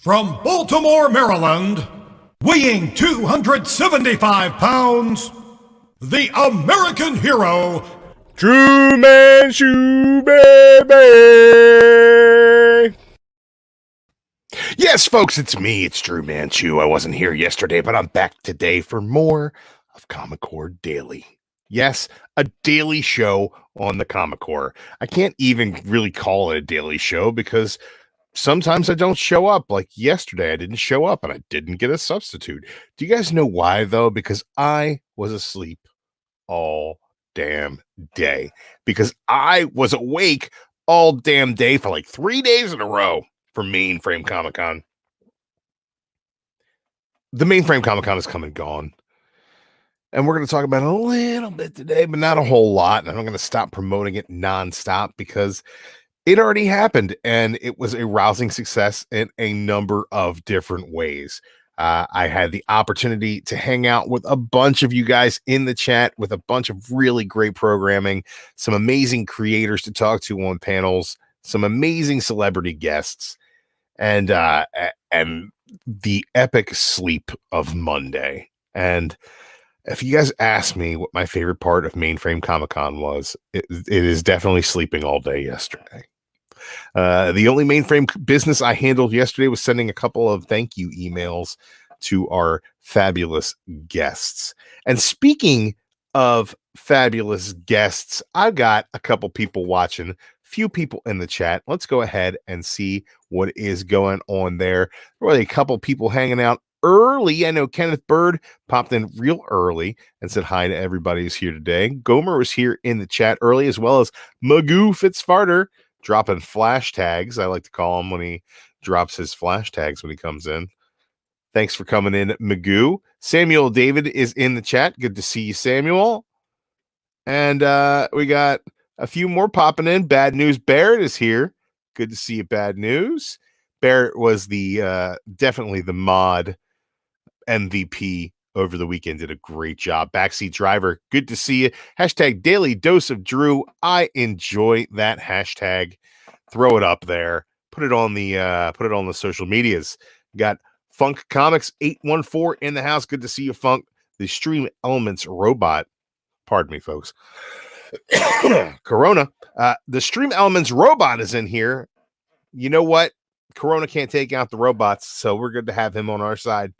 From Baltimore, Maryland, weighing 275 pounds, the American hero, True Man Shoe Baby! Yes, folks, it's me. It's Drew Manchu. I wasn't here yesterday, but I'm back today for more of Comic Core Daily. Yes, a daily show on the Comic Core. I can't even really call it a daily show because sometimes I don't show up. Like yesterday, I didn't show up and I didn't get a substitute. Do you guys know why, though? Because I was asleep all damn day. Because I was awake all damn day for like 3 days in a row for Mainframe Comic Con. The Mainframe Comic Con is come and gone. And we're going to talk about it a little bit today, but not a whole lot. And I'm going to stop promoting it nonstop because it already happened and it was a rousing success in a number of different ways. I had the opportunity to hang out with a bunch of you guys in the chat with a bunch of really great programming, some amazing creators to talk to on panels, some amazing celebrity guests, and the epic sleep of Monday. And if you guys ask me what my favorite part of Mainframe Comic Con was, it is definitely sleeping all day yesterday. The only Mainframe business I handled yesterday was sending a couple of thank you emails to our fabulous guests. And speaking of fabulous guests, I've got a couple people watching, few people in the chat. Let's go ahead and see what is going on there. There were a couple people hanging out early. I know Kenneth Bird popped in real early and said hi to everybody who's here today. Gomer was here in the chat early, as well as Magoo Fitzfarter dropping flash tags. I like to call him when he drops his flash tags when he comes in. Thanks for coming in, Magoo. Samuel David is in the chat. Good to see you, Samuel. And we got a few more popping in. Bad News Barrett is here. Good to see you, Bad News. Barrett was the definitely the mod MVP over the weekend. Did a great job. Backseat Driver, good to see you. Hashtag Daily Dose of Drew. I enjoy that hashtag. Throw it up there. Put it on the social medias. Got Funk Comics 814 in the house. Good to see you, Funk. The Stream Elements robot. Pardon me, folks. Corona. The Stream Elements robot is in here. You know what? Corona can't take out the robots, so we're good to have him on our side.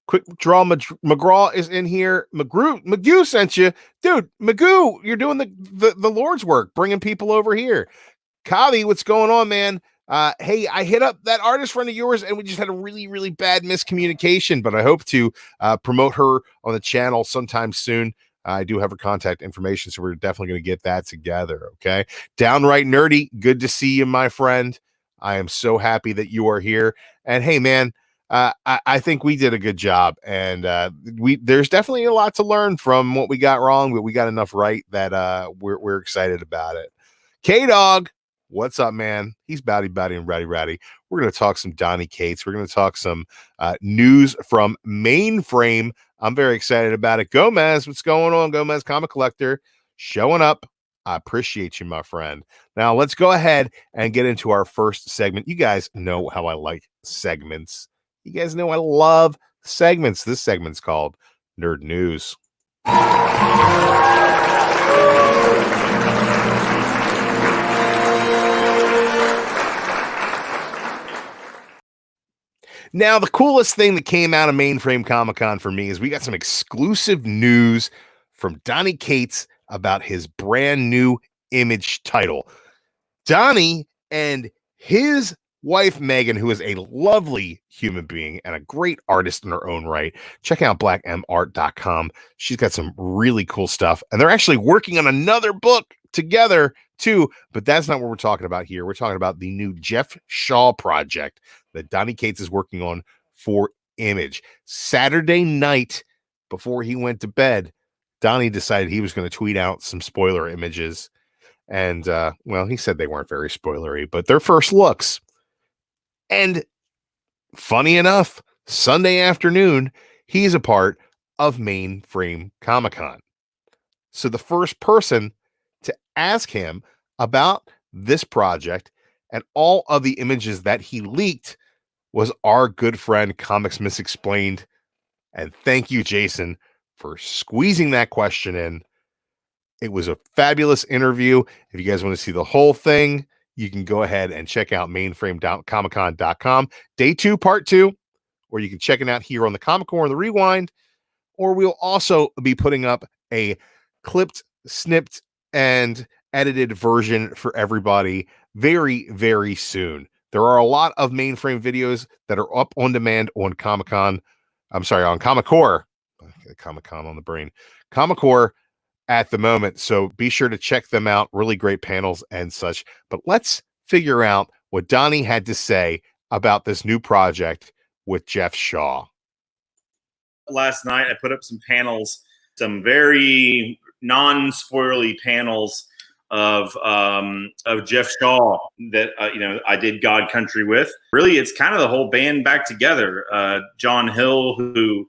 Quick Draw McGraw is in here. Magoo sent you. Dude, Magoo, you're doing the Lord's work, bringing people over here. Kavi, what's going on, man? Hey, I hit up that artist friend of yours, and we just had a really, really bad miscommunication, but I hope to promote her on the channel sometime soon. I do have her contact information, so we're definitely going to get that together, okay? Downright Nerdy, good to see you, my friend. I am so happy that you are here. And hey, man, I think we did a good job, and there's definitely a lot to learn from what we got wrong, but we got enough right that we're excited about it. K-Dog, what's up, man? He's Bowdy and Ratty. We're going to talk some Donny Cates. We're going to talk some news from Mainframe. I'm very excited about it. Gomez, what's going on? Gomez, Comic Collector, showing up. I appreciate you, my friend. Now, let's go ahead and get into our first segment. You guys know how I like segments. You guys know I love segments. This segment's called Nerd News. Now, the coolest thing that came out of Mainframe Comic Con for me is we got some exclusive news from Donny Cates about his brand new Image title. Donny and his wife, Megan, who is a lovely human being and a great artist in her own right. Check out blackmart.com. She's got some really cool stuff, and they're actually working on another book together too, but that's not what we're talking about here. We're talking about the new Geoff Shaw project that Donny Cates is working on for Image. Saturday night, before he went to bed, Donny decided he was going to tweet out some spoiler images. And, well, he said they weren't very spoilery, but they're first looks. And funny enough, Sunday afternoon, he's a part of Mainframe Comic Con. So the first person to ask him about this project and all of the images that he leaked was our good friend Comics Misexplained. And thank you, Jason, for squeezing that question in. It was a fabulous interview. If you guys want to see the whole thing, you can go ahead and check out mainframecomiccon.com, day 2, part 2, or you can check it out here on the Comic Core or the Rewind, or we'll also be putting up a clipped, snipped, and edited version for everybody very, very soon. There are a lot of Mainframe videos that are up on demand on Comic-Con. I'm sorry, on Comic Core. Comic-Con on the brain. Comic Core at the moment. So be sure to check them out. Really great panels and such. But let's figure out what Donny had to say about this new project with Geoff Shaw. Last night, I put up some panels, some very non-spoilerly panels of Geoff Shaw that I did God Country with. Really, it's kind of the whole band back together. John Hill, who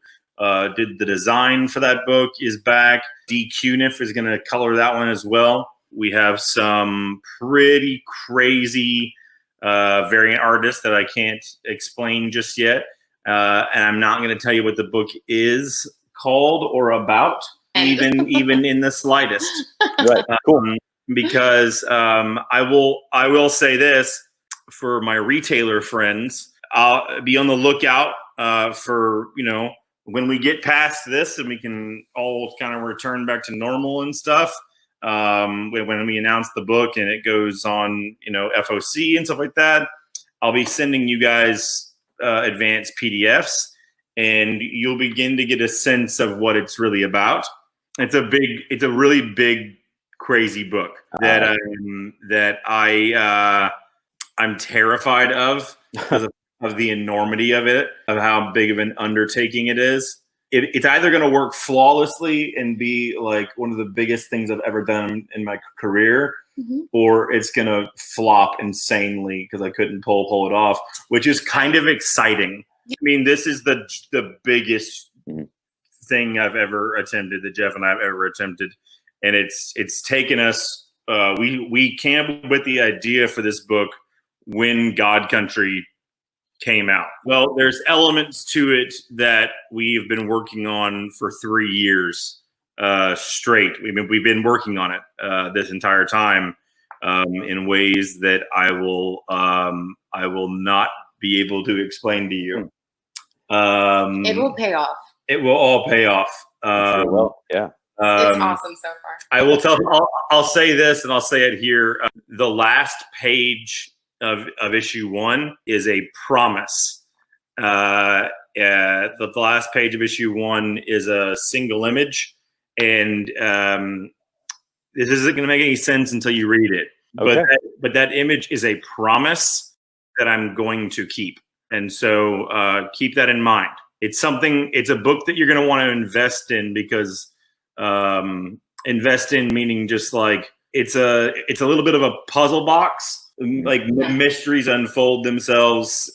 did the design for that book, is back. D. Cuniff is going to color that one as well. We have some pretty crazy variant artists that I can't explain just yet. And I'm not going to tell you what the book is called or about, even in the slightest. Right. Cool. Because I will say this for my retailer friends. I'll be on the lookout for when we get past this and we can all kind of return back to normal and stuff. When we announce the book and it goes on, FOC and stuff like that, I'll be sending you guys advanced PDFs, and you'll begin to get a sense of what it's really about. It's a really big, crazy book that I'm terrified of because of the enormity of it, of how big of an undertaking it is. It's either going to work flawlessly and be like one of the biggest things I've ever done in my career, or it's going to flop insanely because I couldn't pull it off, which is kind of exciting. I mean, this is the biggest thing I've ever attempted, that Geoff and I have ever attempted. And it's taken us, we came up with the idea for this book when God Country came out. Well, there's elements to it that we've been working on for 3 years straight. We've been working on it this entire time in ways that I will not be able to explain to you. It will pay off. It will all pay off. Sure will. Yeah. It's awesome so far. I will I'll say this, and I'll say it here. The last page of issue 1 is a promise. The last page of issue 1 is a single image, and this isn't going to make any sense until you read it. Okay. But that image is a promise that I'm going to keep, and so keep that in mind. It's a book that you're going to want to invest in, because invest in meaning just like it's a little bit of a puzzle box. Like mysteries unfold themselves,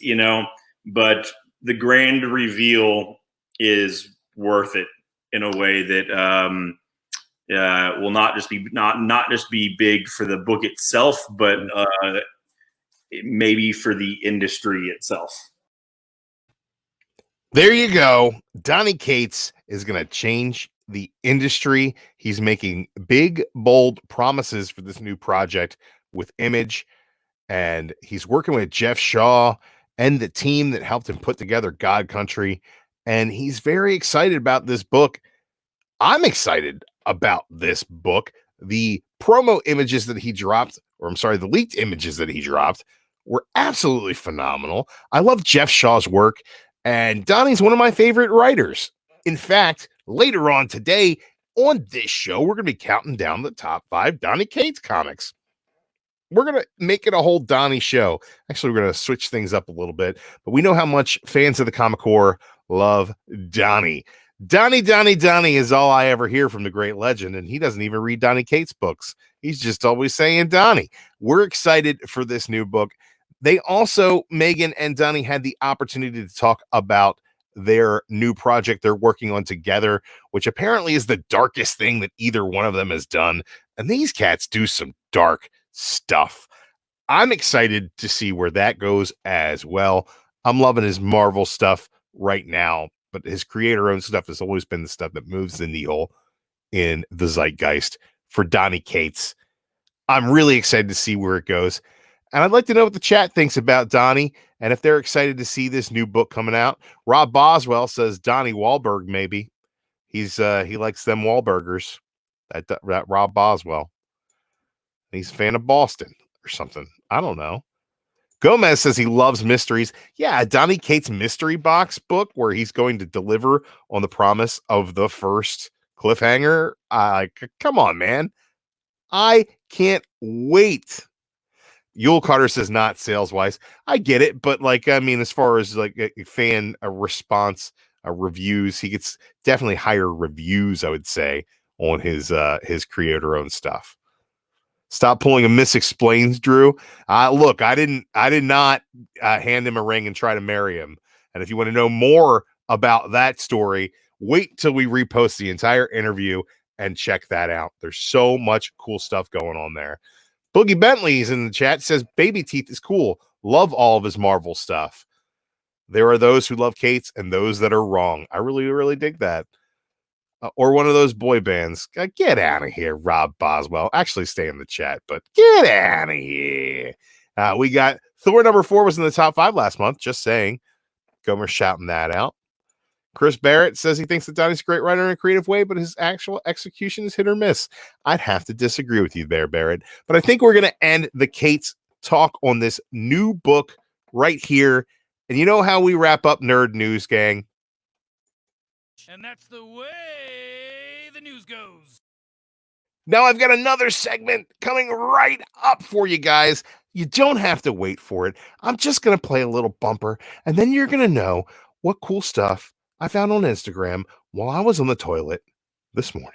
but the grand reveal is worth it in a way that will not just be big for the book itself, but maybe for the industry itself. There you go. Donny Cates is going to change the industry. He's making big, bold promises for this new project with Image. And he's working with Geoff Shaw and the team that helped him put together God Country. And he's very excited about this book. I'm excited about this book. The promo images that he dropped, the leaked images that he dropped, were absolutely phenomenal. I love Geoff Shaw's work, and Donny's one of my favorite writers. In fact, later on today on this show, we're going to be counting down the top 5 Donny Cates comics. We're going to make it a whole Donny show. Actually, we're going to switch things up a little bit, but we know how much fans of the Comic Core love Donny. Donny is all I ever hear from the great legend, and he doesn't even read Donny Cates books. He's just always saying Donny. We're excited for this new book. They also, Megan and Donny, had the opportunity to talk about their new project they're working on together, which apparently is the darkest thing that either one of them has done. And these cats do some dark stuff. I'm excited to see where that goes as well. I'm loving his Marvel stuff right now, but his creator-owned stuff has always been the stuff that moves the needle in the zeitgeist for Donny Cates. I'm really excited to see where it goes. And I'd like to know what the chat thinks about Donny and if they're excited to see this new book coming out. Rob Boswell says Donnie Wahlberg, maybe. He likes them Wahlburgers. That Rob Boswell. He's a fan of Boston or something. I don't know. Gomez says he loves mysteries. Yeah, Donny Cates mystery box book where he's going to deliver on the promise of the first cliffhanger. Come on, man. I can't wait. Yule Carter says not sales wise. I get it, but as far as a fan response, reviews, he gets definitely higher reviews, I would say, on his creator owned stuff. Stop pulling a misexplains, Drew. Look, I did not hand him a ring and try to marry him. And if you want to know more about that story, wait till we repost the entire interview and check that out. There's so much cool stuff going on there. Boogie Bentley's in the chat, says Baby Teeth is cool. Love all of his Marvel stuff. There are those who love Cates and those that are wrong. I really, really dig that. Or one of those boy bands. Get out of here, Rob Boswell. Actually, stay in the chat, but get out of here. We got Thor #4 was in the top 5 last month. Just saying. Gomer shouting that out. Chris Barrett says he thinks that Donnie's a great writer in a creative way, but his actual execution is hit or miss. I'd have to disagree with you there, Barrett. But I think we're going to end the Cates talk on this new book right here. And you know how we wrap up Nerd News, gang? And that's the way the news goes. Now I've got another segment coming right up for you guys. You don't have to wait for it. I'm just going to play a little bumper, and then you're going to know what cool stuff I found on Instagram while I was on the toilet this morning.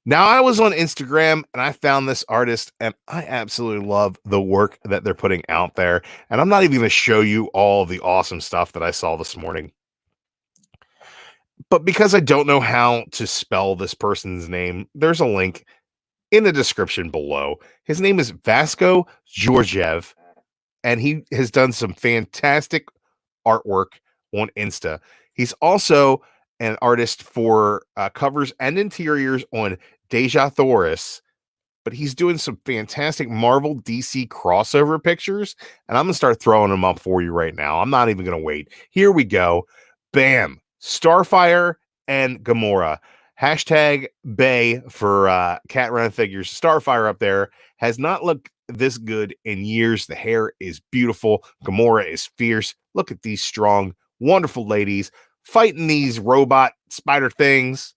Now, I was on Instagram and I found this artist, and I absolutely love the work that they're putting out there. And I'm not even going to show you all the awesome stuff that I saw this morning. But because I don't know how to spell this person's name, there's a link in the description below. His name is Vasco Georgiev, and he has done some fantastic artwork on Insta. He's also an artist for covers and interiors on Deja Thoris, but he's doing some fantastic Marvel DC crossover pictures, and I'm going to start throwing them up for you right now. I'm not even going to wait. Here we go. Bam. Starfire and Gamora. Hashtag Bay for Cat Run Figures. Starfire up there has not looked this good in years. The hair is beautiful. Gamora is fierce. Look at these strong, wonderful ladies fighting these robot spider things.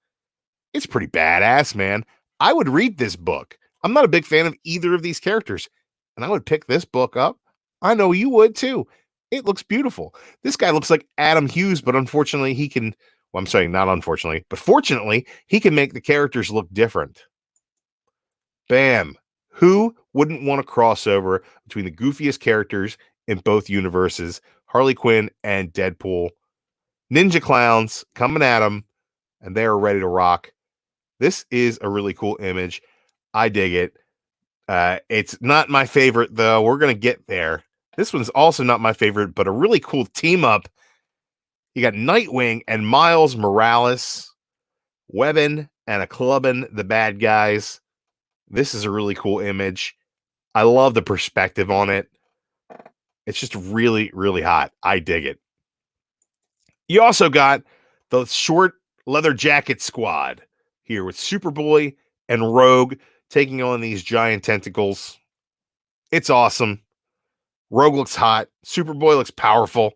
It's pretty badass, man. I would read this book. I'm not a big fan of either of these characters, and I would pick this book up. I know you would too. It looks beautiful. This guy looks like Adam Hughes, but unfortunately he can, well, I'm sorry, not unfortunately, but fortunately he can make the characters look different. Bam. Who wouldn't want a crossover between the goofiest characters in both universes, Harley Quinn and Deadpool? Ninja clowns coming at them, and they are ready to rock. This is a really cool image. I dig it. It's not my favorite, though. We're going to get there. This one's also not my favorite, but a really cool team up. You got Nightwing and Miles Morales, webbing and a clubbing the bad guys. This is a really cool image. I love the perspective on it. It's just really, really hot. I dig it. You also got the short leather jacket squad here with Superboy and Rogue taking on these giant tentacles. It's awesome. Rogue looks hot. Superboy looks powerful.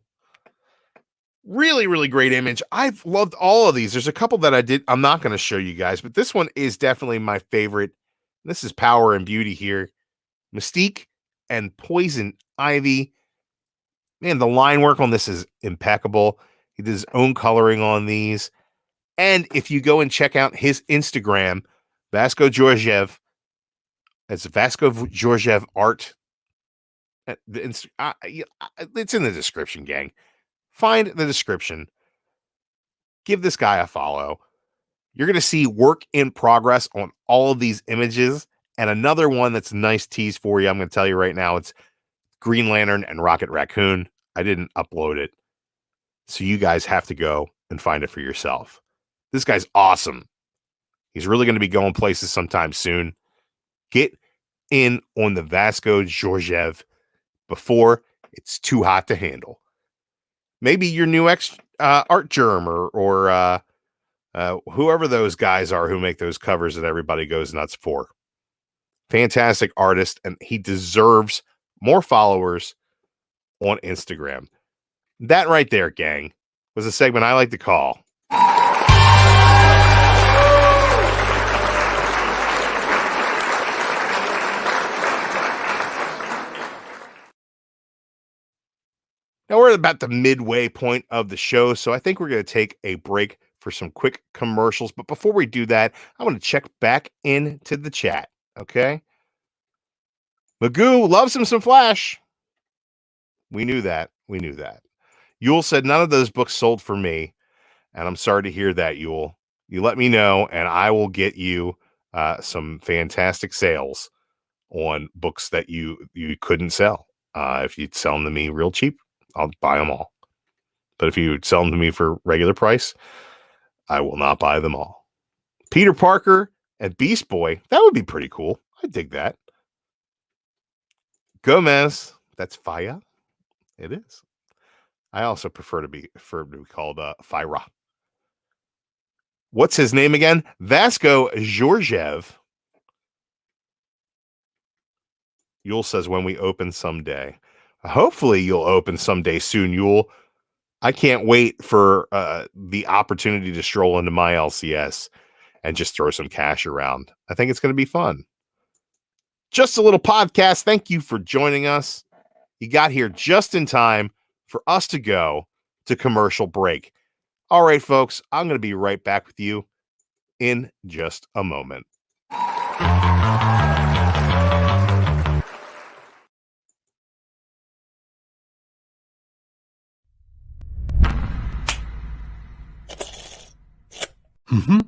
Really, really great image. I've loved all of these. There's a couple that I'm not going to show you guys, but this one is definitely my favorite. This is Power and Beauty here. Mystique and Poison Ivy. Man, the line work on this is impeccable. He did his own coloring on these. And if you go and check out his Instagram, Vasco Georgiev, it's Vasco Georgiev Art. It's in the description, gang. Find the description. Give this guy a follow. You're going to see work in progress on all of these images. And another one that's a nice tease for you, I'm going to tell you right now, it's Green Lantern and Rocket Raccoon. I didn't upload it, so you guys have to go and find it for yourself. This guy's awesome. He's really going to be going places sometime soon. Get in on the Vasco Georgiev before it's too hot to handle. Maybe your new art germ or whoever those guys are who make those covers that everybody goes nuts for. Fantastic artist, and he deserves more followers on Instagram. That right there, gang, was a segment I like to call Now we're about the midway point of the show, so I think we're going to take a break for some quick commercials. But before we do that, I want to check back into the chat, okay? Magoo loves him some Flash. We knew that. Yule said none of those books sold for me, and I'm sorry to hear that, Yule. You let me know, and I will get you some fantastic sales on books that you couldn't sell. If you'd sell them to me real cheap, I'll buy them all. But if you sell them to me for regular price, I will not buy them all. Peter Parker and Beast Boy, that would be pretty cool. I dig that. Gomez, that's Faya. It is. I also prefer to be called Fyra. What's his name again? Vasco Georgiev. Yule says when we open someday. Hopefully you'll open someday soon, Yule. I can't wait for the opportunity to stroll into my LCS and just throw some cash around. I think it's going to be fun. Just a little podcast. Thank you for joining us. You got here just in time for us to go to commercial break. All right, folks, I'm going to be right back with you in just a moment. Mm-hmm.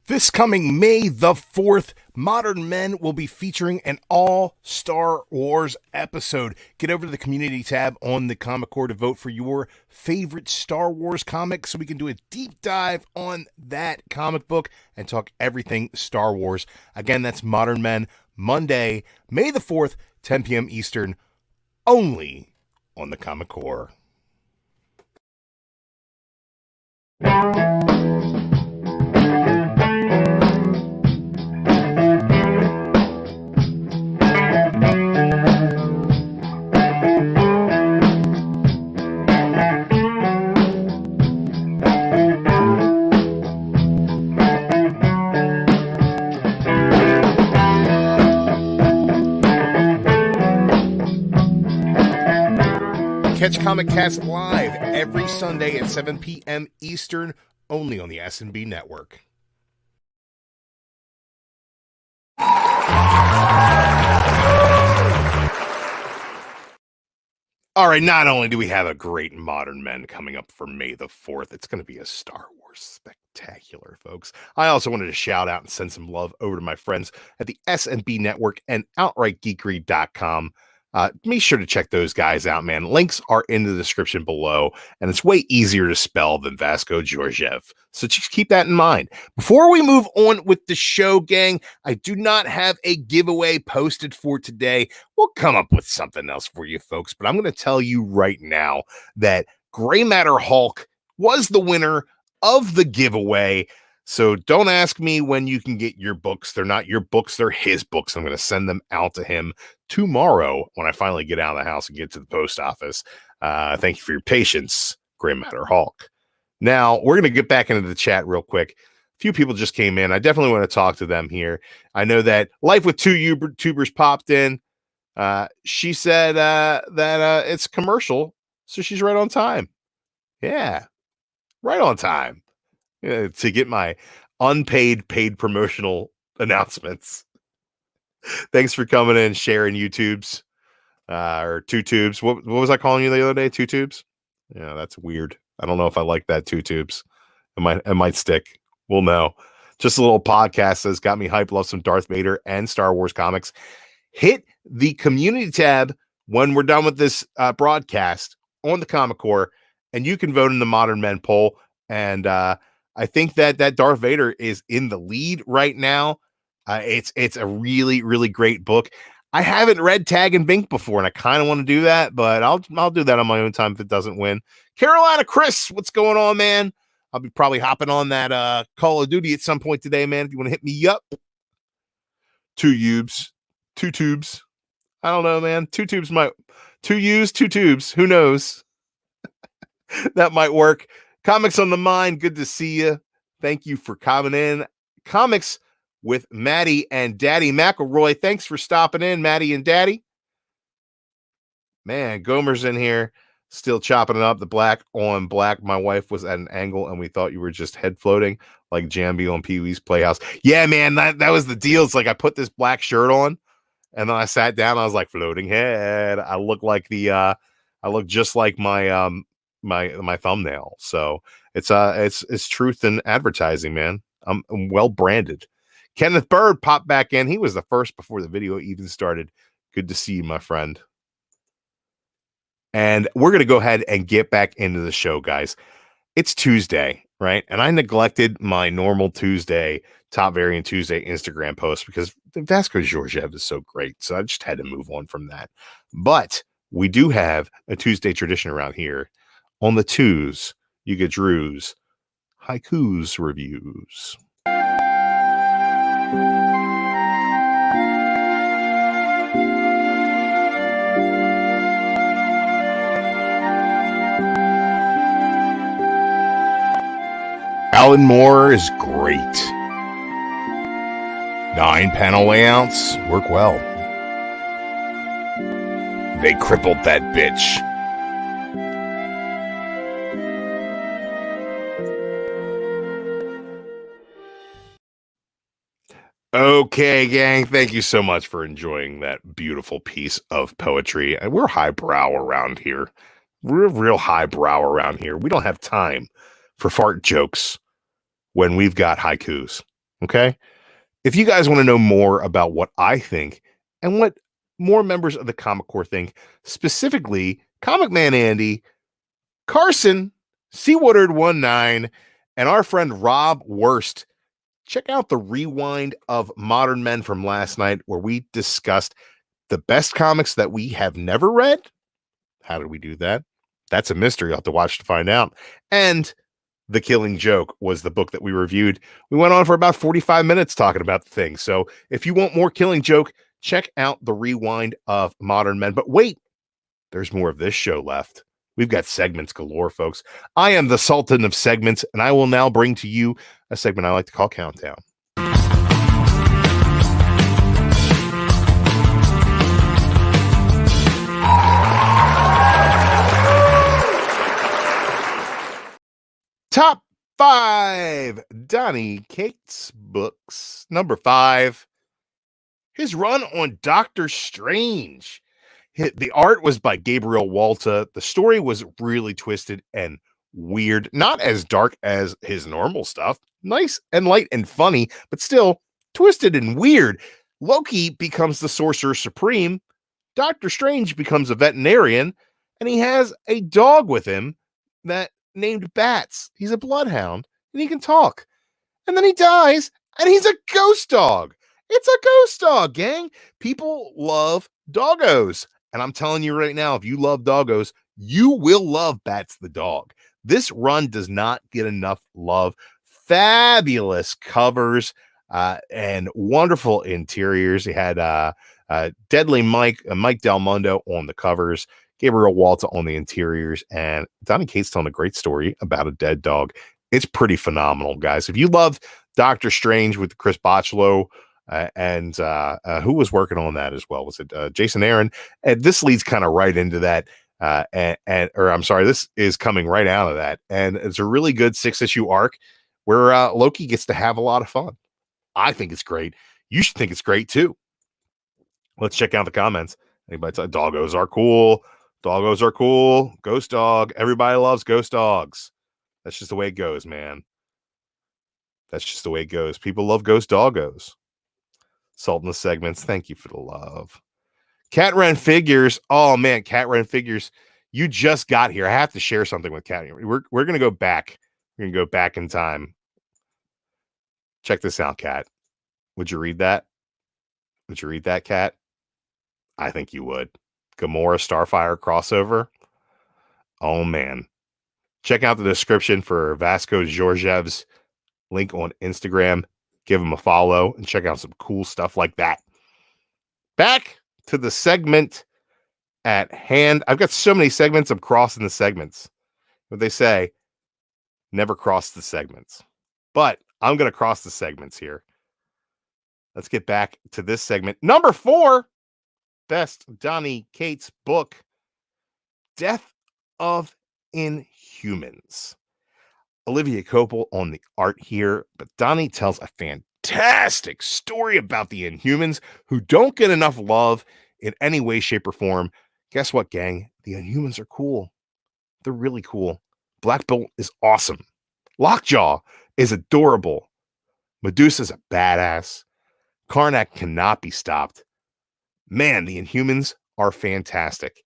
This coming May the 4th, Modern Men will be featuring an all-Star Wars episode. Get over to the community tab on the Comic Core to vote for your favorite Star Wars comic so we can do a deep dive on that comic book and talk everything Star Wars. Again, that's Modern Men, Monday, May the 4th, 10 p.m. Eastern, only on the Comic Core. Catch Comic Cast live every Sunday at 7 p.m. Eastern, only on the S&B Network. All right, not only do we have a great Modern Men coming up for May the 4th, it's going to be a Star Wars spectacular, folks. I also wanted to shout out and send some love over to my friends at the S&B Network and OutrightGeekery.com. Be sure to check those guys out, man. Links are in the description below, and it's way easier to spell than Vasco Georgiev. So just keep that in mind. Before we move on with the show, gang, I do not have a giveaway posted for today. We'll come up with something else for you folks, but I'm going to tell you right now that Gray Matter Hulk was the winner of the giveaway. So don't ask me when you can get your books. They're not your books. They're his books. I'm going to send them out to him tomorrow when I finally get out of the house and get to the post office. Thank you for your patience, Gray Matter Hulk. Now, we're going to get back into the chat real quick. A few people just came in. I definitely want to talk to them here. I know that Life with Two YouTubers popped in. She said that it's commercial, so she's right on time. Yeah, right on time. To get my unpaid, paid promotional announcements. Thanks for coming in, sharing YouTubes. or two tubes. What was I calling you the other day? Two tubes? Yeah, that's weird. I don't know if I like that. Two tubes. It might stick. We'll know. Just a little podcast that's got me hyped. Love some Darth Vader and Star Wars comics. Hit the community tab when we're done with this broadcast on the Comic Core, and you can vote in the Modern Men poll. And I think that Darth Vader is in the lead right now. It's a really, really great book. I haven't read Tag and Bink before, and I kind of want to do that, but I'll do that on my own time if it doesn't win. Carolina Chris, what's going on, man? I'll be probably hopping on that Call of Duty at some point today, man. If you want to hit me up, two tubes. I don't know, man. Two tubes. Who knows? That might work. Comics on the Mind. Good to see you. Thank you for coming in. Comics with Maddie and Daddy McElroy. Thanks for stopping in, Maddie and Daddy. Man, Gomer's in here, still chopping it up. The black on black. My wife was at an angle, and we thought you were just head floating like Jambi on Pee-wee's Playhouse. Yeah, man, that was the deal. It's like I put this black shirt on, and then I sat down. I was like, floating head. I look like I look just like my my thumbnail. So it's truth in advertising, man. I'm well branded. Kenneth Bird popped back in. He was the first before the video even started. Good to see you, my friend. And we're going to go ahead and get back into the show, guys. It's Tuesday, right? And I neglected my normal Tuesday, Top Variant Tuesday Instagram post because Vasco Georgiev is so great. So I just had to move on from that. But we do have a Tuesday tradition around here. On the twos, you get Drew's Haikus reviews. Alan Moore is great. 9-panel layouts work well. They crippled that bitch. Okay, gang, thank you so much for enjoying that beautiful piece of poetry. We're highbrow around here. We're real highbrow around here. We don't have time for fart jokes when we've got haikus, okay? If you guys want to know more about what I think and what more members of the Comic Core think, specifically Comic Man Andy, Carson, C. Woodard19, and our friend Rob Wurst, check out the rewind of Modern Men from last night where we discussed the best comics that we have never read. How did we do that? That's a mystery. You'll have to watch to find out. And The Killing Joke was the book that we reviewed. We went on for about 45 minutes talking about the thing. So if you want more Killing Joke, check out the rewind of Modern Men. But wait, there's more of this show left. We've got segments galore, folks. I am the Sultan of segments, and I will now bring to you a segment I like to call Countdown. Top 5 Donny Cates books. Number 5, his run on Doctor Strange. The art was by Gabriel Walta. The story was really twisted and weird. Not as dark as his normal stuff. Nice and light and funny, but still twisted and weird. Loki becomes the Sorcerer Supreme. Doctor Strange becomes a veterinarian, and he has a dog with him that named Bats. He's a bloodhound, and he can talk. And then he dies, and he's a ghost dog. It's a ghost dog, gang. People love doggos. And I'm telling you right now, if you love doggos, you will love Bats the dog. This run does not get enough love. Fabulous covers and wonderful interiors. He had Deadly Mike Del Mundo on the covers, Gabriel Walta on the interiors, and Donny Cates telling a great story about a dead dog. It's pretty phenomenal, guys. If you love Doctor Strange with Chris Botchlow, and who was working on that as well? Was it Jason Aaron? And this leads kind of right into that. This is coming right out of that. And it's a really good 6-issue arc where Loki gets to have a lot of fun. I think it's great. You should think it's great too. Let's check out the comments Anybody tell doggos are cool. Doggos are cool. Ghost dog. Everybody loves ghost dogs. That's just the way it goes, man. That's just the way it goes. People love ghost doggos. Salt in the segments. Thank you for the love. Cat Ren Figures. Oh man, Cat Ren Figures. You just got here. I have to share something with Cat. We're gonna go back. We're gonna go back in time. Check this out, Cat. Would you read that? Would you read that, Cat? I think you would. Gamora Starfire crossover. Oh man. Check out the description for Vasco Georgiev's link on Instagram. Give him a follow and check out some cool stuff like that. Back to the segment at hand. I've got so many segments. I'm crossing the segments. What they say, never cross the segments. But I'm going to cross the segments here. Let's get back to this segment. Number 4, best Donny Cates book, Death of Inhumans. Olivia Coppel on the art here, but Donny tells a fantastic story about the Inhumans who don't get enough love in any way, shape, or form. Guess what, gang? The Inhumans are cool. They're really cool. Black Bolt is awesome. Lockjaw is adorable. Medusa's a badass. Karnak cannot be stopped. Man, the Inhumans are fantastic.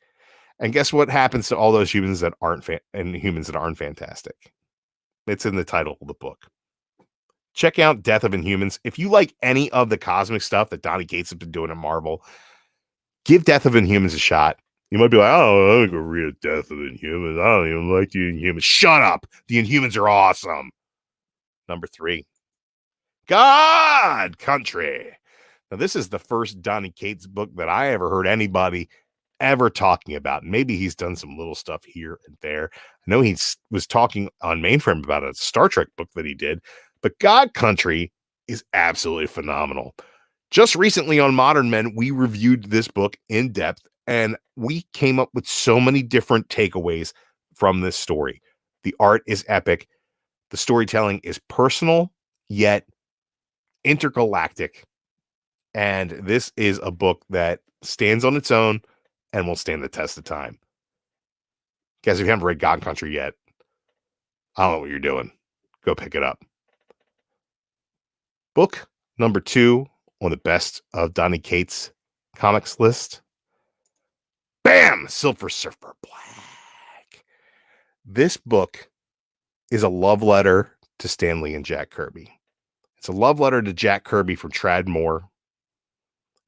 And guess what happens to all those humans that aren't humans that aren't fantastic? It's in the title of the book. Check out Death of Inhumans. If you like any of the cosmic stuff that Donny Cates has been doing at Marvel, give Death of Inhumans a shot. You might be like, oh, I'm going to go read Death of Inhumans. I don't even like the Inhumans. Shut up. The Inhumans are awesome. Number 3, God Country. Now, this is the first Donny Cates book that I ever heard anybody ever talking about. Maybe he's done some little stuff here and there. I know he was talking on Mainframe about a Star Trek book that he did, but God Country is absolutely phenomenal. Just recently on Modern Men, we reviewed this book in depth, and we came up with so many different takeaways from this story. The art is epic. The storytelling is personal, yet intergalactic. And this is a book that stands on its own and will stand the test of time. Guys, if you haven't read God Country yet, I don't know what you're doing. Go pick it up. Book number 2 on the best of Donny Cates comics list. Bam! Silver Surfer Black. This book is a love letter to Stan Lee and Jack Kirby. It's a love letter to Jack Kirby from Trad Moore.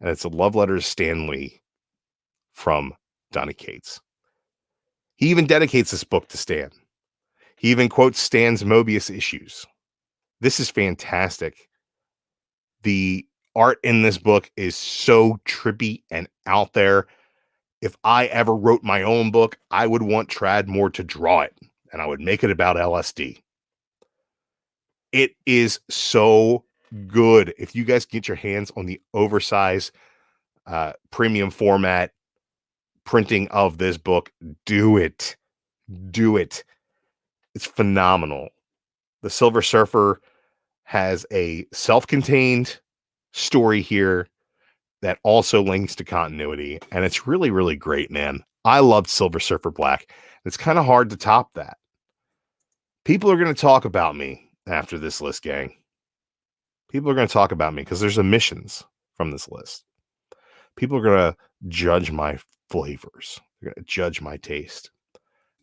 And it's a love letter to Stan Lee from Donny Cates. He even dedicates this book to Stan. He even quotes Stan's Mobius issues. This is fantastic. The art in this book is so trippy and out there. If I ever wrote my own book, I would want Trad Moore to draw it, and I would make it about LSD. It is so good. If you guys get your hands on the oversized premium format printing of this book, do it. Do it. It's phenomenal. The Silver Surfer has a self-contained story here that also links to continuity, and it's really, really great, man. I loved Silver Surfer Black. It's kind of hard to top that. People are going to talk about me after this list, gang. People are going to talk about me because there's omissions from this list. People are going to judge my flavors. They're going to judge my taste.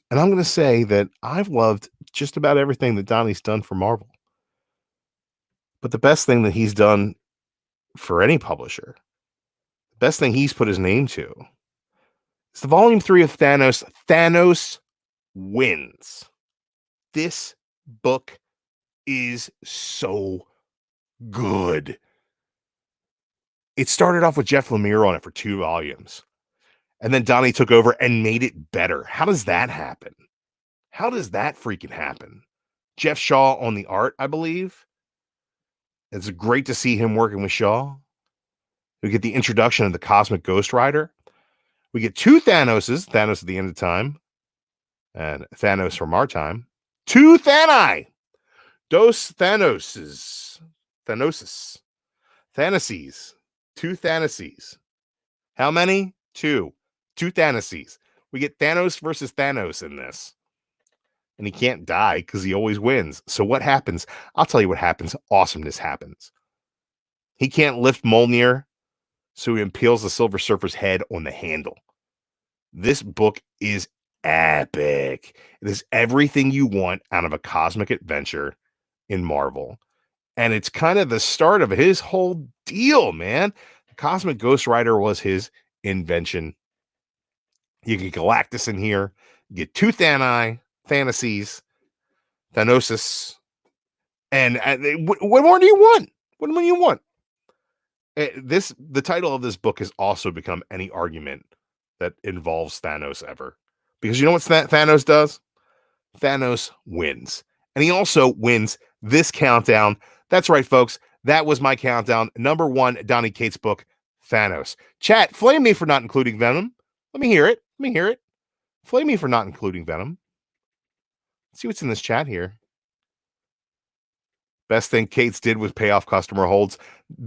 And I'm going to say that I've loved just about everything that Donny's done for Marvel. But the best thing that he's done for any publisher, the best thing he's put his name to, is the volume 3 of Thanos. Thanos Wins. This book is so good. It started off with Jeff Lemire on it for 2 volumes. And then Donny took over and made it better. How does that happen? How does that freaking happen? Geoff Shaw on the art, I believe. It's great to see him working with Shaw. We get the introduction of the Cosmic Ghost Rider. We get 2 Thanoses, Thanos at the end of time, and Thanos from our time. 2 Thani. Dos Thanoses. Thanosis. Thanases. 2 Thanases. How many? Two Thanases. We get Thanos versus Thanos in this. And he can't die because he always wins. So what happens? I'll tell you what happens. Awesomeness happens. He can't lift Mjolnir, so he impales the Silver Surfer's head on the handle. This book is epic. It is everything you want out of a cosmic adventure in Marvel. And it's kind of the start of his whole deal, man. The Cosmic Ghost Rider was his invention. You get Galactus in here. You get two Thanases, Thanosis. And what more do you want? What more do you want? The title of this book has also become any argument that involves Thanos ever. Because you know what Thanos does? Thanos wins. And he also wins this countdown. That's right, folks. That was my countdown. Number 1, Donny Cates' book, Thanos. Chat, flame me for not including Venom. Let me hear it. Flame me for not including Venom. Let's see what's in this chat here. Best thing Cates did was pay off customer holds.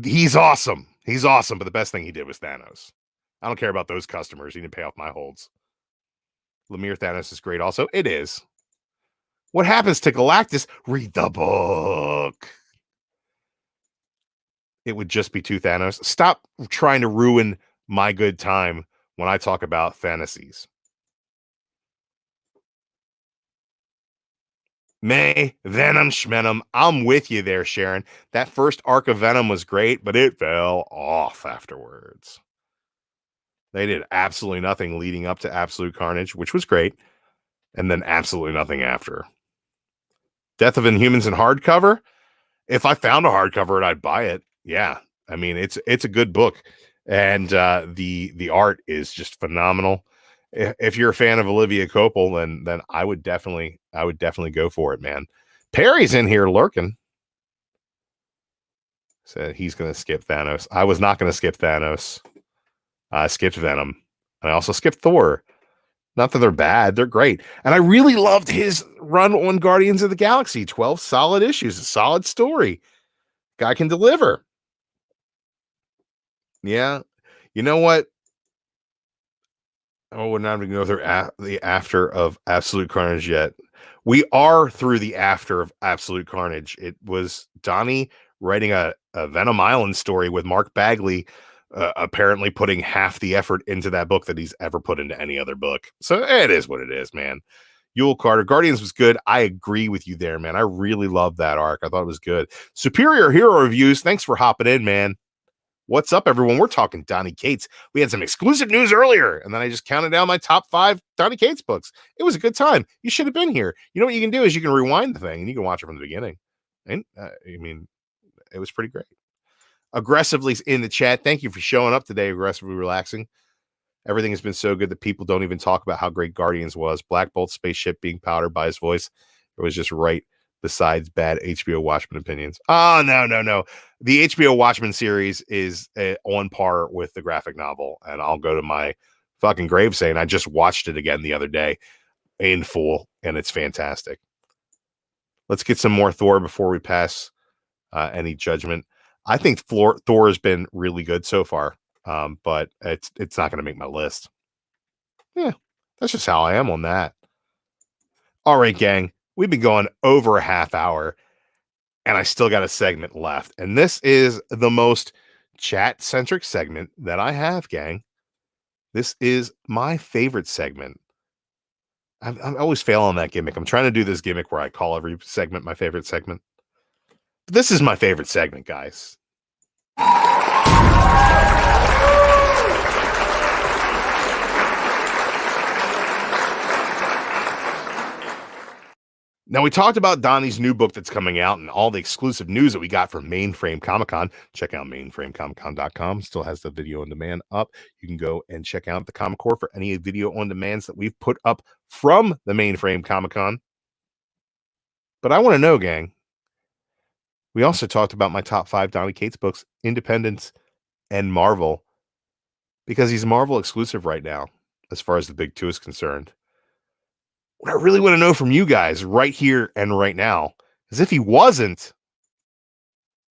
He's awesome. But the best thing he did was Thanos. I don't care about those customers. He didn't pay off my holds. Lemire Thanos is great also. It is. What happens to Galactus? Read the book. It would just be two Thanos. Stop trying to ruin my good time when I talk about fantasies. May, Venom, Schmenem. I'm with you there, Sharon. That first arc of Venom was great, but it fell off afterwards. They did absolutely nothing leading up to Absolute Carnage, which was great, and then absolutely nothing after. Death of Inhumans in hardcover. If I found a hardcover, I'd buy it. Yeah, I mean it's a good book, and the art is just phenomenal. If you're a fan of Olivia Coppel, then I would definitely go for it, man. Perry's in here lurking. Said he's gonna skip Thanos. I was not gonna skip Thanos. I skipped Venom. I also skipped Thor. Not that they're bad, they're great. And I really loved his run on Guardians of the Galaxy. 12 solid issues, a solid story. Guy can deliver. Yeah. You know what? Oh, we're not even going to go through the after of Absolute Carnage yet. We are through the after of Absolute Carnage. It was Donny writing a Venom Island story with Mark Bagley, apparently putting half the effort into that book that he's ever put into any other book. So it is what it is, man. Yule Carter, Guardians was good. I agree with you there, man. I really loved that arc. I thought it was good. Superior Hero Reviews. Thanks for hopping in, man. What's up, everyone? We're talking Donny Cates. We had some exclusive news earlier, and then I just counted down my top 5 Donny Cates books. It was a good time. You should have been here. You know what you can do is you can rewind the thing, and you can watch it from the beginning. And I mean, it was pretty great. Aggressively in the chat. Thank you for showing up today, Aggressively Relaxing. Everything has been so good that people don't even talk about how great Guardians was. Black Bolt's spaceship being powdered by his voice. It was just right besides bad HBO Watchmen opinions. Oh, no. The HBO Watchmen series is on par with the graphic novel. And I'll go to my fucking grave saying I just watched it again the other day in full, and it's fantastic. Let's get some more Thor before we pass any judgment. I think Thor has been really good so far, but it's not going to make my list. Yeah, that's just how I am on that. All right, gang. We've been going over a half hour, and I still got a segment left. And this is the most chat-centric segment that I have, gang. This is my favorite segment. I always fail on that gimmick. I'm trying to do this gimmick where I call every segment my favorite segment. But this is my favorite segment, guys. Now, we talked about Donny's new book that's coming out and all the exclusive news that we got from Mainframe Comic Con. Check out mainframecomiccon.com. Still has the video on demand up. You can go and check out the Comic Core for any video on demands that we've put up from the Mainframe Comic Con. But I want to know, gang. We also talked about my top 5 Donny Cates books, Independence and Marvel, because he's Marvel exclusive right now, as far as the big 2 is concerned. What I really want to know from you guys right here and right now is if he wasn't,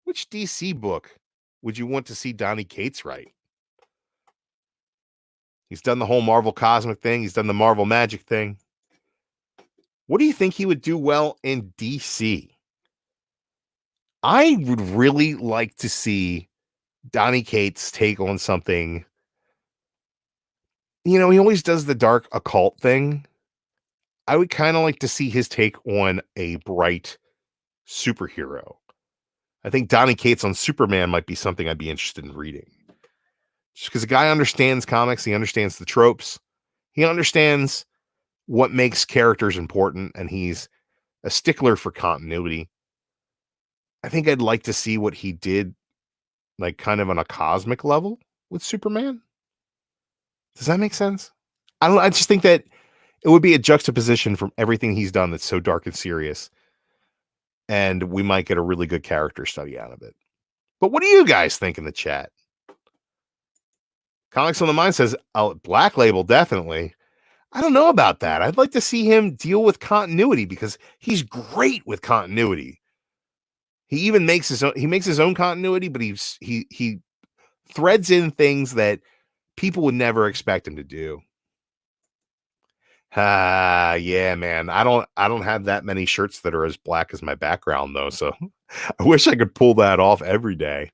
which DC book would you want to see Donny Cates write? He's done the whole Marvel Cosmic thing. He's done the Marvel Magic thing. What do you think he would do well in DC? I would really like to see Donny Cates take on something. He always does the dark occult thing. I would kind of like to see his take on a bright superhero. I think Donny Cates on Superman might be something I'd be interested in reading. Just because the guy understands comics, he understands the tropes, he understands what makes characters important, and he's a stickler for continuity. I think I'd like to see what he did, like kind of on a cosmic level with Superman. Does that make sense? I just think that it would be a juxtaposition from everything he's done that's so dark and serious. And we might get a really good character study out of it. But what do you guys think in the chat? Comics on the Mind says, Black Label, definitely. I don't know about that. I'd like to see him deal with continuity because he's great with continuity. He even makes his own continuity, but he threads in things that people would never expect him to do. Yeah, man. I don't have that many shirts that are as black as my background though, so I wish I could pull that off every day.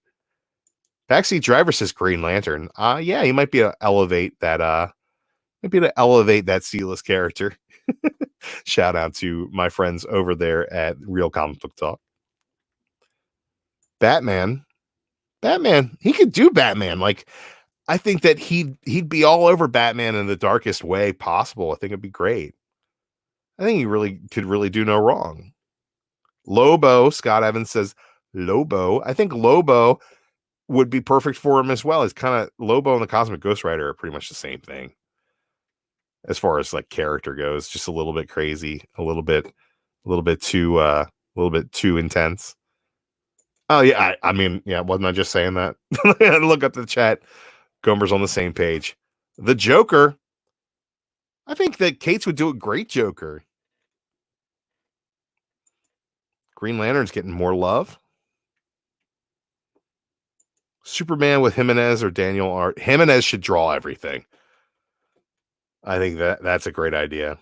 Backseat Driver says Green Lantern. Yeah, he might be to elevate that C-list character. Shout out to my friends over there at Real Comic Book Talk. Batman, he could do Batman. Like, I think that he'd be all over Batman in the darkest way possible. I think it'd be great. I think he could do no wrong. Lobo, Scott Evans says Lobo. I think Lobo would be perfect for him as well. It's kind of Lobo and the Cosmic Ghost Rider are pretty much the same thing as far as like character goes. Just a little bit crazy, a little bit too intense. Oh yeah, I mean, yeah, wasn't I just saying that? Look up the chat. Gomer's on the same page. The Joker. I think that Cates would do a great Joker. Green Lantern's getting more love. Superman with Jimenez or Daniel Art. Jimenez should draw everything. I think that's a great idea.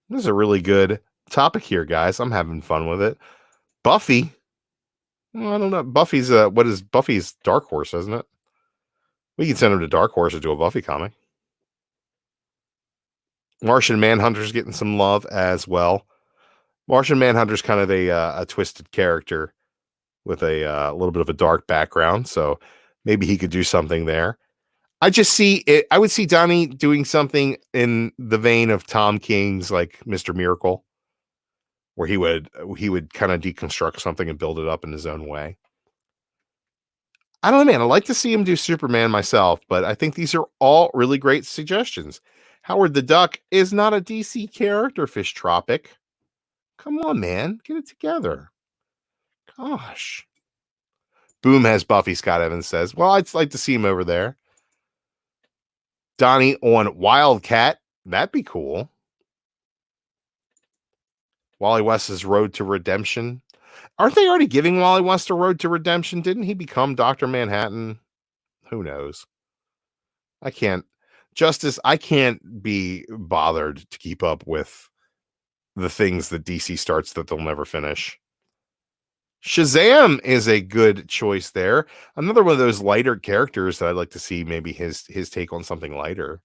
This is a really good topic here, guys. I'm having fun with it. Buffy. Well, I don't know. Buffy's Buffy's Dark Horse, isn't it? We can send him to Dark Horse to do a Buffy comic. Martian Manhunter's getting some love as well. Martian Manhunter's kind of a twisted character with a little bit of a dark background, so maybe he could do something there. I just see it. I would see Donny doing something in the vein of Tom King's like Mr. Miracle, where he would kind of deconstruct something and build it up in his own way. I don't know, man. I'd like to see him do Superman myself, but I think these are all really great suggestions. Howard the Duck is not a DC character, Fish Tropic. Come on, man. Get it together. Gosh. Boom has Buffy, Scott Evans says. Well, I'd like to see him over there. Donnie on Wildcat. That'd be cool. Wally West's Road to Redemption. Aren't they already giving Wally West a Road to Redemption? Didn't he become Dr. Manhattan? Who knows? I can't be bothered to keep up with the things that DC starts that they'll never finish. Shazam is a good choice there. Another one of those lighter characters that I'd like to see maybe his take on something lighter.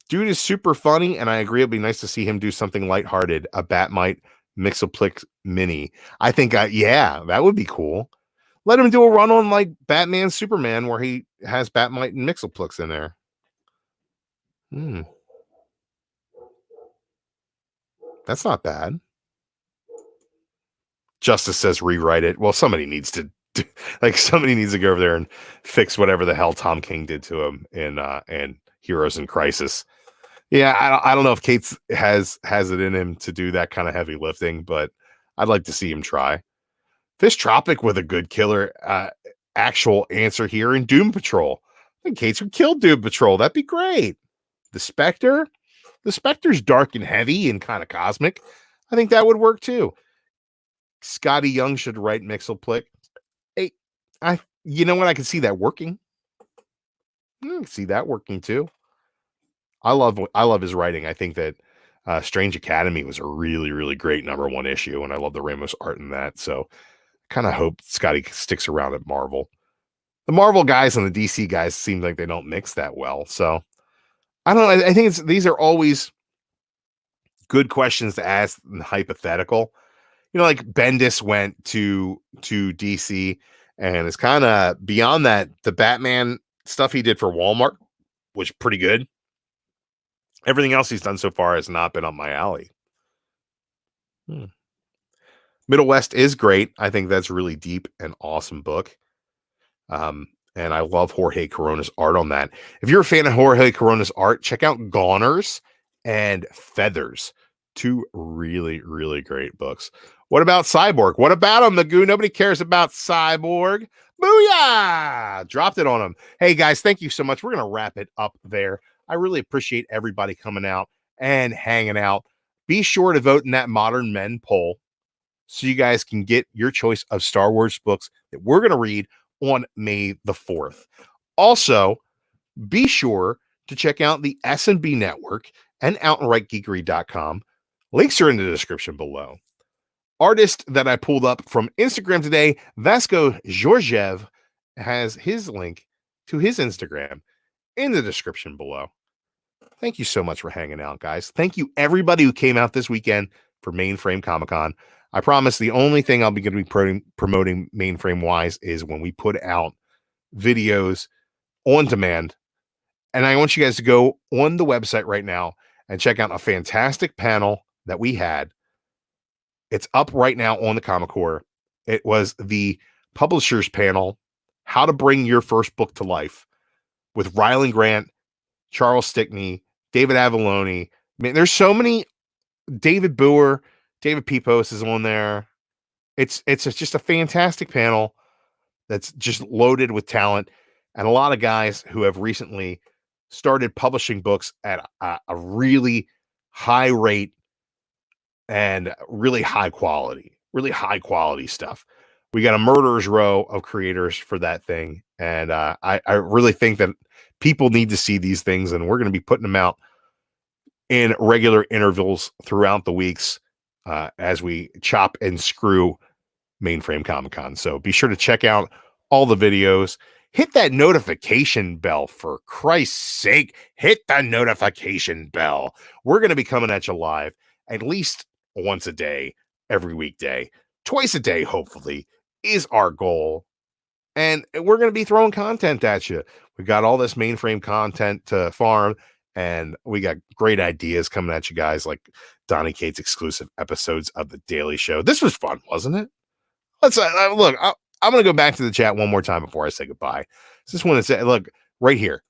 Dude is super funny, and I agree it'd be nice to see him do something lighthearted. A Batmite Mixoplex mini. I think, yeah, that would be cool. Let him do a run on like Batman Superman where he has Batmite and Mixoplex in there. That's not bad. Justice says rewrite it. Well, somebody needs to go over there and fix whatever the hell Tom King did to him in Heroes in Crisis. Yeah, I don't know if Cates has it in him to do that kind of heavy lifting, but I'd like to see him try. Fish Tropic with a good killer actual answer here in Doom Patrol. I think Cates would kill Doom Patrol. That'd be great. The Spectre's dark and heavy and kind of cosmic. I think that would work too. Scotty Young should write Mixoplex. Hey, you know what? I can see that working. I can see that working too. I love his writing. I think that Strange Academy was a really, really great #1 issue, and I love the Ramos art in that. So I kind of hope Scotty sticks around at Marvel. The Marvel guys and the DC guys seem like they don't mix that well. So I don't know. I think these are always good questions to ask and hypothetical. You know, like Bendis went to DC, and it's kind of beyond that. The Batman stuff he did for Walmart was pretty good. Everything else he's done so far has not been up my alley. Middle West is great. I think that's a really deep and awesome book. And I love Jorge Corona's art on that. If you're a fan of Jorge Corona's art, check out Goners and Feathers. 2 really, really great books. What about Cyborg? What about him, Magoo? Nobody cares about Cyborg. Booyah! Dropped it on him. Hey, guys, thank you so much. We're going to wrap it up there. I really appreciate everybody coming out and hanging out. Be sure to vote in that Modern Men poll so you guys can get your choice of Star Wars books that we're going to read on May the 4th. Also, be sure to check out the S&B Network and outrightgeekery.com. Links are in the description below. Artist that I pulled up from Instagram today, Vasco Georgiev, has his link to his Instagram in the description below. Thank you so much for hanging out, guys. Thank you, everybody who came out this weekend for Mainframe Comic Con. I promise the only thing I'll be going to be promoting Mainframe-wise is when we put out videos on demand. And I want you guys to go on the website right now and check out a fantastic panel that we had. It's up right now on the Comic Core. It was the publishers panel, How to Bring Your First Book to Life, with Ryland Grant, Charles Stickney, David Avalone. I mean, there's so many. David Boer, David Pepos is on there. It's just a fantastic panel that's just loaded with talent and a lot of guys who have recently started publishing books at a really high rate and really high quality stuff. We got a murderer's row of creators for that thing. And I really think that people need to see these things, and we're going to be putting them out in regular intervals throughout the weeks as we chop and screw Mainframe Comic Con. So be sure to check out all the videos. Hit that notification bell, for Christ's sake. Hit the notification bell. We're going to be coming at you live at least once a day, every weekday, twice a day, hopefully, is our goal. And we're going to be throwing content at you. We got all this Mainframe content to farm, and we got great ideas coming at you guys, like Donny Cates exclusive episodes of The Daily Show. This was fun, wasn't it? Let's look. I'm going to go back to the chat one more time before I say goodbye. Just want to say, look, right here.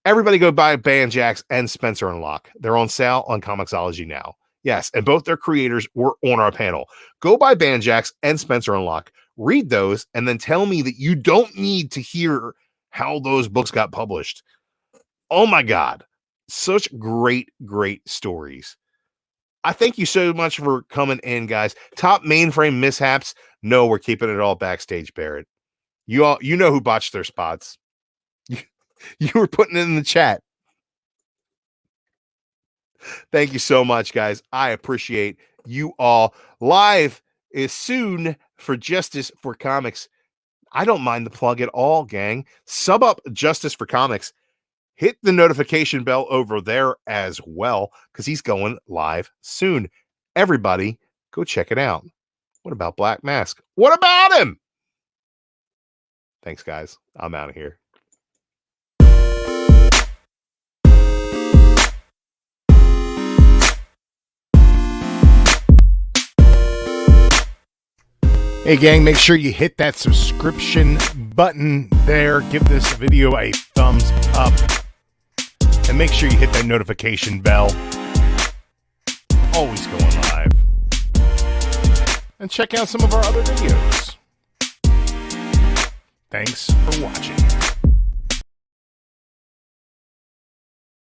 Everybody go buy Banjax and Spencer and Locke. They're on sale on Comixology now. Yes, and both their creators were on our panel. Go buy Banjax and Spencer and Locke. Read those, and then tell me that you don't need to hear how those books got published. Oh my God. Such great, great stories. I thank you so much for coming in, guys. Top Mainframe mishaps. No, we're keeping it all backstage, Barrett. You know who botched their spots. You were putting it in the chat. Thank you so much, guys. I appreciate you all. Live is soon for Justice for Comics. I don't mind the plug at all, gang. Sub up Justice for Comics. Hit the notification bell over there as well, because he's going live soon. Everybody, go check it out. What about Black Mask? What about him? Thanks, guys. I'm out of here. Hey, gang, make sure you hit that subscription button there. Give this video a thumbs up. And make sure you hit that notification bell. Always going live. And check out some of our other videos. Thanks for watching.